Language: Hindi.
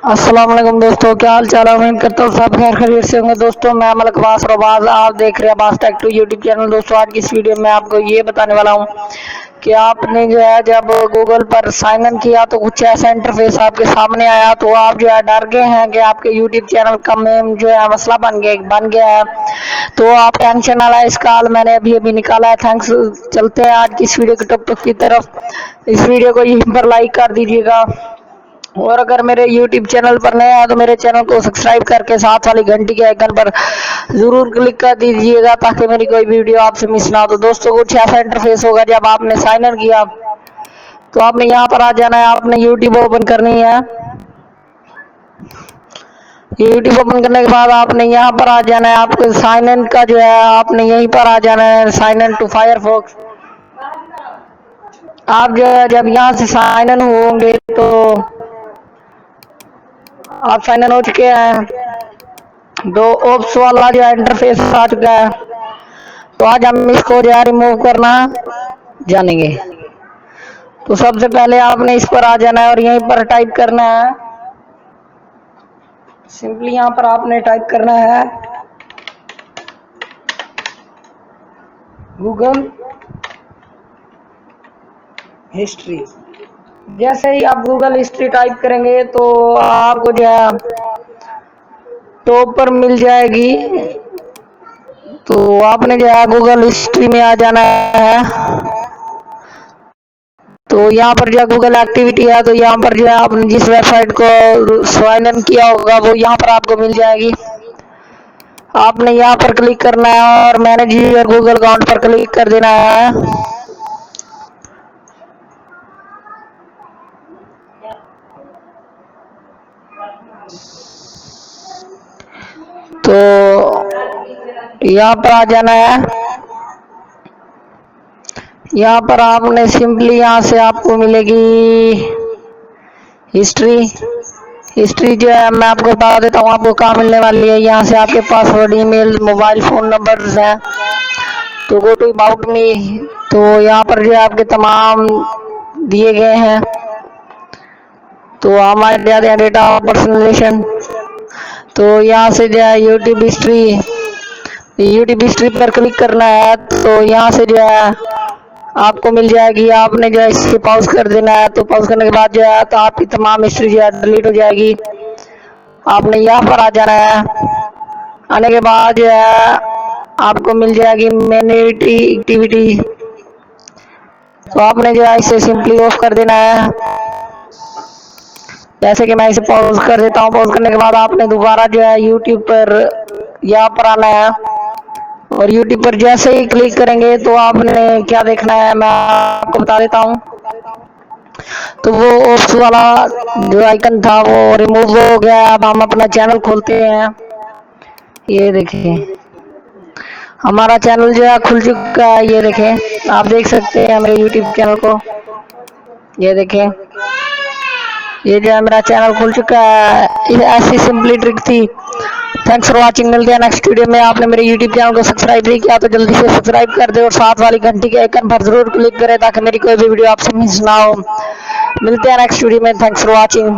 अस्सलाम वालेकुम दोस्तों, क्या हाल चाल है। उम्मीद करता हूँ सब खैर खैरियत से होंगे। दोस्तों मैं मलक अब्बास और आवाज आप देख रहे हैं Abbas tech two YouTube channel. दोस्तों आज की इस वीडियो में आपको ये बताने वाला हूँ कि आपने जो है जब गूगल पर साइन इन किया तो कुछ ऐसा इंटरफेस आपके सामने आया तो आप जो है डर गए हैं कि आपके यूट्यूब चैनल का मेन जो है मसला बन गया है। तो आप टेंशन ना लाए, इसका हल मैंने अभी अभी निकाला है। थैंक्स। चलते हैं आज की इस वीडियो के टॉपिक की तरफ। इस वीडियो को यहीं पर लाइक कर दीजिएगा और अगर मेरे YouTube चैनल पर नया है तो मेरे चैनल को सब्सक्राइब करके साथ वाली घंटी के आइकन पर जरूर क्लिक कर दीजिएगा ताकि मेरी कोई वीडियो आपसे मिस ना हो। तो दोस्तों कुछ ऐसा इंटरफेस होगा जब आपने साइन इन किया तो आपने यहाँ पर आ जाना है, आपने YouTube ओपन करनी है। YouTube ओपन करने के बाद आपने यहाँ पर आ जाना है, आपको साइन इन का जो है आपने यहीं पर आ जाना है, साइन इन टू फायरफॉक्स। आप जो है जब यहाँ से साइन इन होंगे तो आप साइन इन हो चुके हैं। दो ऑप्स वाला जो इंटरफेस आ चुका है तो आज हम इसको जो है रिमूव करना जानेंगे। तो सबसे पहले आपने इस पर आ जाना है और यहीं पर टाइप करना है, सिंपली यहाँ पर आपने टाइप करना है गूगल हिस्ट्री। जैसे ही आप गूगल हिस्ट्री टाइप करेंगे तो आपको जो है टॉप पर मिल जाएगी। तो आपने जो है गूगल हिस्ट्री में आ जाना है। तो यहाँ पर जो गूगल एक्टिविटी है तो यहाँ पर जो है आपने जिस वेबसाइट को साइन इन किया होगा वो यहाँ पर आपको मिल जाएगी। आपने यहाँ पर क्लिक करना है और मैनेज योर गूगल अकाउंट पर क्लिक कर देना है। तो यहाँ पर आ जाना है। यहाँ पर आपने सिंपली यहाँ से आपको मिलेगी हिस्ट्री। हिस्ट्री जो है मैं आपको बता देता हूँ आपको कहाँ मिलने वाली है। यहाँ से आपके password, email, mobile phone numbers हैं। तो गो टू अबाउट मी, तो यहाँ पर जो है आपके तमाम दिए गए हैं। तो हमारे जाते हैं डेटा पर्सनलाइजेशन। तो यहाँ से जो है यूट्यूब हिस्ट्री पर क्लिक करना है। तो यहाँ से जो है आपको मिल जाएगी। आपने जो है इसे पॉज कर देना है। तो पॉज करने के बाद जो है तो आपकी तमाम हिस्ट्री जो है डिलीट हो जाएगी। आपने यहाँ पर आ जाना है। आने के बाद जो है आपको मिल जाएगी मैन्युटी एक्टिविटी। तो आपने जो है इसे सिंपली ऑफ कर देना है। जैसे कि मैं इसे पॉज कर देता हूँ। पॉज करने के बाद आपने दोबारा जो है यूट्यूब पर यहाँ पर आना है और यूट्यूब पर जैसे ही क्लिक करेंगे तो आपने क्या देखना है मैं आपको बता देता हूँ। तो वो ऑप्स वाला जो आइकन था वो रिमूव हो गया। अब हम अपना चैनल खोलते हैं। ये देखिए हमारा चैनल जो है खुल चुका है। ये देखें, आप देख सकते हैं मेरे यूट्यूब चैनल को। ये देखें, ये जो है मेरा चैनल खुल चुका है। ऐसी सिंपली ट्रिक थी। Thanks for watching. मिलते हैं नेक्स्ट वीडियो में। आपने मेरे यूट्यूब चैनल को सब्सक्राइब नहीं किया तो जल्दी से सब्सक्राइब कर दे और साथ वाली घंटी के आइकन पर जरूर क्लिक करें ताकि मेरी कोई भी वीडियो आपसे मिस ना हो। मिलते हैं नेक्स्ट वीडियो में। Thanks for watching.